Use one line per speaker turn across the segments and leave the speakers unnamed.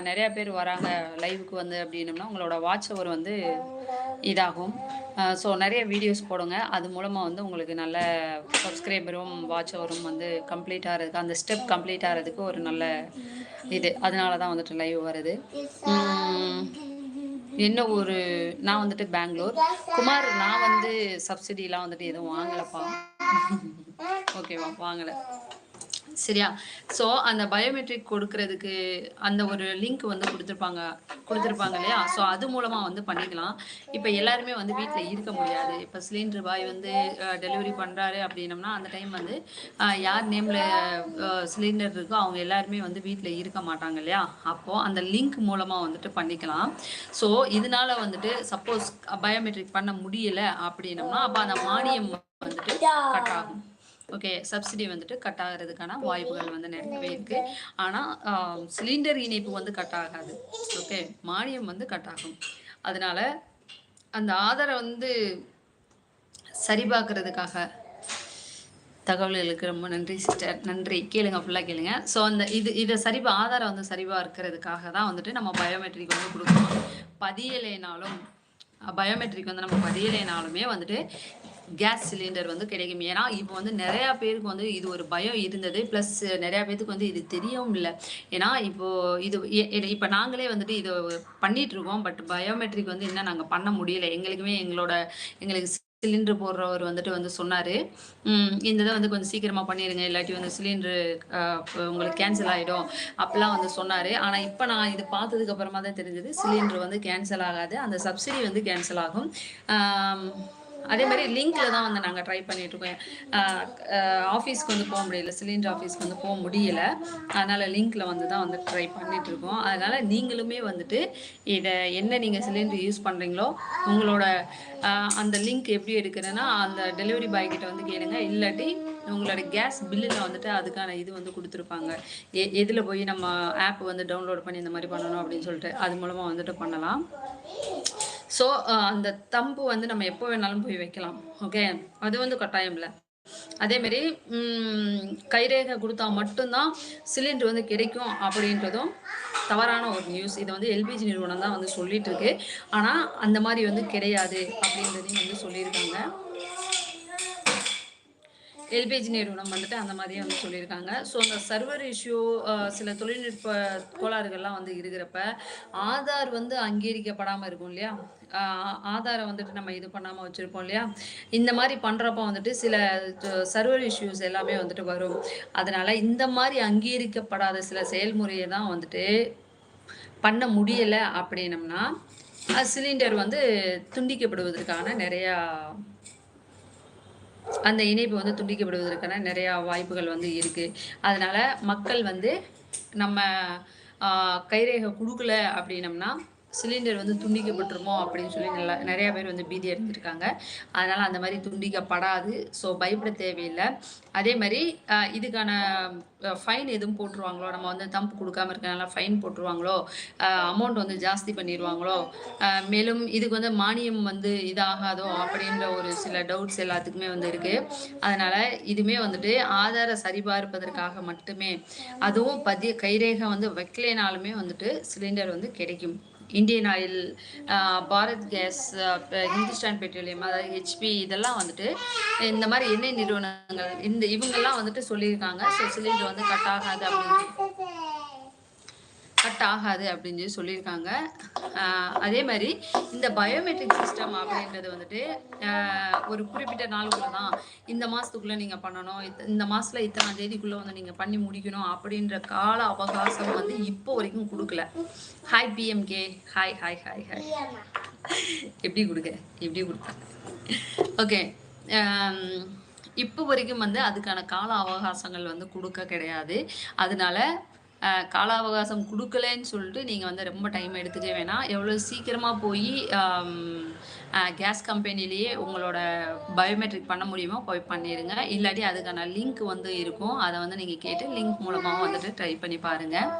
நிறையா பேர் வராங்க லைவுக்கு வந்து அப்படின்னம்னா உங்களோட வாட்ச் ஹவர் வந்து இதாகும். ஸோ நிறைய வீடியோஸ் போடுங்க. அது மூலமாக வந்து உங்களுக்கு நல்ல சப்ஸ்கிரைபரும் வாட்ச் ஹவரும் வந்து கம்ப்ளீட் ஆகிறதுக்கு, அந்த ஸ்டெப் கம்ப்ளீட் ஆகிறதுக்கு ஒரு நல்ல இது. அதனால தான் வந்துட்டு லைவ் வருது. என்ன ஒரு நான் வந்துட்டு பெங்களூர். குமார், நான் வந்து சப்சிடிலாம் வந்துட்டு எதுவும் வாங்கலப்பா. ஓகேவா, வாங்கலை. சரியா? ஸோ அந்த பயோமெட்ரிக் கொடுக்கறதுக்கு அந்த ஒரு லிங்க் வந்து கொடுத்துருப்பாங்க இல்லையா? ஸோ அது மூலமாக வந்து பண்ணிக்கலாம். இப்போ எல்லாருமே வந்து வீட்டில் இருக்க முடியாது. இப்போ சிலிண்டர் பாய் வந்து டெலிவரி பண்ணுறாரு அப்படின்னம்னா அந்த டைம் வந்து யார் நேமில் சிலிண்டர் இருக்கோ அவங்க எல்லாருமே வந்து வீட்டில் இருக்க மாட்டாங்க இல்லையா? அப்போது அந்த லிங்க் மூலமாக வந்துட்டு பண்ணிக்கலாம். ஸோ இதனால வந்துட்டு சப்போஸ் பயோமெட்ரிக் பண்ண முடியலை அப்படின்னம்னா அப்போ அந்த மானியம் வந்துட்டு கட் ஆகும். ஓகே, சப்சிடி வந்துட்டு கட் ஆகிறதுக்கான வாய்ப்புகள் வந்து நிறையவே இருக்குது. ஆனால் சிலிண்டர் இணைப்பு வந்து கட் ஆகாது. ஓகே, மானியம் வந்து கட் ஆகும். அதனால் அந்த ஆதாரை வந்து சரிபார்க்கறதுக்காக தகவல்களுக்கு ரொம்ப நன்றி சிஸ்டர், நன்றி. கேளுங்க, ஃபுல்லாக கேளுங்க. ஸோ அந்த இதை ஆதாரம் வந்து சரிபார்க்கறதுக்காக தான் வந்துட்டு நம்ம பயோமெட்ரிக் வந்து கொடுக்கணும். பதியலைனாலும் பயோமெட்ரிக் வந்து நம்ம பதியலைனாலுமே வந்துட்டு கேஸ் சிலிண்டர் வந்து கிடைக்கும். ஏன்னா இப்போ வந்து நிறையா பேருக்கு வந்து இது ஒரு பயம் இருந்தது. ப்ளஸ் நிறையா பேருக்கு வந்து இது தெரியவும் இல்லை. ஏன்னா இப்போ நாங்களே வந்துட்டு இது பண்ணிகிட்ருக்கோம். பட் பயோமெட்ரிக் வந்து இன்னும் நாங்கள் பண்ண முடியலை. எங்களுக்கு சிலிண்டர் போடுறவர் வந்துட்டு சொன்னார், இந்த இதை வந்து கொஞ்சம் சீக்கிரமாக பண்ணிடுங்க, இல்லாட்டி வந்து சிலிண்டரு உங்களுக்கு கேன்சல் ஆகிடும் அப்படிலாம் வந்து சொன்னார். ஆனால் இப்போ நான் இது பார்த்ததுக்கு அப்புறமா தான் தெரிஞ்சது சிலிண்டர் வந்து கேன்சல் ஆகாது, அந்த சப்சிடி வந்து கேன்சல் ஆகும். அதே மாதிரி லிங்க்கில் தான் வந்து நாங்கள் ட்ரை பண்ணிகிட்ருக்கோம். ஆஃபீஸ்க்கு வந்து போக முடியல, சிலிண்டர் ஆஃபீஸ்க்கு வந்து போக முடியலை. அதனால் லிங்க்கில் வந்து தான் வந்து ட்ரை பண்ணிகிட்ருக்கோம். அதனால் நீங்களுமே வந்துட்டு இதை என்ன நீங்கள் சிலிண்டர் யூஸ் பண்ணுறீங்களோ உங்களோட அந்த லிங்க் எப்படி எடுக்கிறேன்னா அந்த டெலிவரி பாய் கிட்ட வந்து கேளுங்க. இல்லாட்டி உங்களோட கேஸ் பில்லில் வந்துட்டு அதுக்கான இது வந்து கொடுத்துருப்பாங்க. எதில் போய் நம்ம ஆப் வந்து டவுன்லோட் பண்ணி இந்த மாதிரி பண்ணணும் அப்படின்னு சொல்லிட்டு அது மூலமாக வந்துட்டு பண்ணலாம். ஸோ அந்த தம்பு வந்து நம்ம எப்போ வேணாலும் போய் வைக்கலாம். ஓகே, அது வந்து கட்டாயம் இல்லை. அதேமாரி கைரேகை கொடுத்தா மட்டும்தான் சிலிண்டர் வந்து கிடைக்கும் அப்படின்றதும் தவறான ஒரு நியூஸ். இதை வந்து எல்பிஜி நிறுவனம் தான் வந்து சொல்லிட்டு இருக்கு. ஆனால் அந்த மாதிரி வந்து கிடையாது அப்படின்றதையும் வந்து சொல்லியிருக்காங்க. எல்பிஜி நிறுவனம் வந்துட்டு அந்த மாதிரியே வந்து சொல்லியிருக்காங்க. ஸோ அந்த சர்வர் இஷ்யூ, சில தொழில்நுட்ப கோளாறுகள்லாம் வந்து இருக்கிறப்ப ஆதார் வந்து அங்கீகரிக்கப்படாமல் இருக்கும் இல்லையா? ஆதாரை வந்துட்டு நம்ம இது பண்ணாமல் வச்சுருப்போம் இல்லையா? இந்த மாதிரி பண்ணுறப்போ வந்துட்டு சில சர்வர் இஷ்யூஸ் எல்லாமே வந்துட்டு வரும். அதனால் இந்த மாதிரி அங்கீகரிக்கப்படாத சில செயல்முறையை தான் வந்துட்டு பண்ண முடியலை அப்படின்னம்னா சிலிண்டர் வந்து துண்டிக்கப்படுவதற்கான நிறையா அந்த இணைப்பு வந்து துண்டிக்கப்படுவதற்கான நிறையா வாய்ப்புகள் வந்து இருக்குது. அதனால் மக்கள் வந்து நம்ம கைரேகை கொடுக்கல அப்படின்னம்னா சிலிண்டர் வந்து துண்டிக்கப்பட்டுருமோ அப்படின்னு சொல்லி நிறையா பேர் வந்து பீதி எடுத்துருக்காங்க. அதனால் அந்த மாதிரி துண்டிக்கப்படாது. ஸோ பயப்பட தேவையில்லை. அதே மாதிரி இதுக்கான ஃபைன் எதுவும் போட்டுருவாங்களோ, நம்ம வந்து தம்பு கொடுக்காம இருக்கனால ஃபைன் போட்டுருவாங்களோ, அமௌண்ட் வந்து ஜாஸ்தி பண்ணிடுவாங்களோ, மேலும் இதுக்கு வந்து மானியம் வந்து இதாகாதோ அப்படின்ற ஒரு சில டவுட்ஸ் எல்லாத்துக்குமே வந்து இருக்குது. அதனால் இதுவுமே வந்துட்டு ஆதார சரிபார்ப்பதற்காக மட்டுமே, அதுவும் கைரேகை வந்து வைக்கலைனாலுமே வந்துட்டு சிலிண்டர் வந்து கிடைக்கும். Indian Oil, Bharat Gas, Hindustan Petroleum, அதாவது ஹெச்பி, இதெல்லாம் வந்துட்டு இந்த மாதிரி எண்ணெய் நிறுவனங்கள் இவங்கெல்லாம் வந்துட்டு சொல்லியிருக்காங்க. ஸோ சிலிண்டர் வந்து கட் ஆகாது அப்படின்னு சொல்லியிருக்காங்க. அதே மாதிரி இந்த பயோமெட்ரிக் சிஸ்டம் அப்படின்றது வந்துட்டு ஒரு குறிப்பிட்ட நாளுக்குள்ள தான், இந்த மாதத்துக்குள்ளே நீங்கள் பண்ணணும், இந்த மாதத்தில் இத்தனை தேதிக்குள்ளே வந்து நீங்கள் பண்ணி முடிக்கணும் அப்படின்ற கால அவகாசம் வந்து இப்போ வரைக்கும் கொடுக்கல. Hi PMK, hi hi hi hi. எப்படி கொடுத்தாங்க? ஓகே, இப்போ வரைக்கும் வந்து அதுக்கான கால அவகாசங்கள் வந்து கொடுக்க கிடையாது. அதனால கால அவகாசம் கொடுக்கலன்னு சொல்லிட்டு நீங்கள் வந்து ரொம்ப டைம் எடுத்துக்க வேணாம். எவ்வளோ சீக்கிரமாக போய் கேஸ் கம்பெனிலேயே உங்களோட பயோமெட்ரிக் பண்ண முடியுமோ போய் பண்ணிடுங்க. இல்லாட்டி அதுக்கான லிங்க் வந்து இருக்கும், அதை வந்து நீங்கள் கேட்டு லிங்க் மூலமாக வந்துட்டு ட்ரை பண்ணி பாருங்கள்.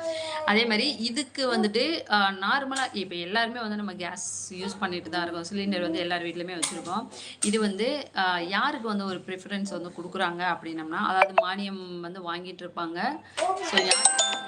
அதே மாதிரி இதுக்கு வந்துட்டு நார்மலாக இப்போ எல்லாருமே வந்து நம்ம கேஸ் யூஸ் பண்ணிட்டு தான் இருக்கோம். சிலிண்டர் வந்து எல்லார் வீட்லையுமே வச்சுருக்கோம். இது வந்து யாருக்கு வந்து ஒரு ப்ரிஃபரன்ஸ் வந்து கொடுக்குறாங்க அப்படின்னம்னா, அதாவது மானியம் வந்து வாங்கிட்டு இருப்பாங்க. ஸோ யாருக்கு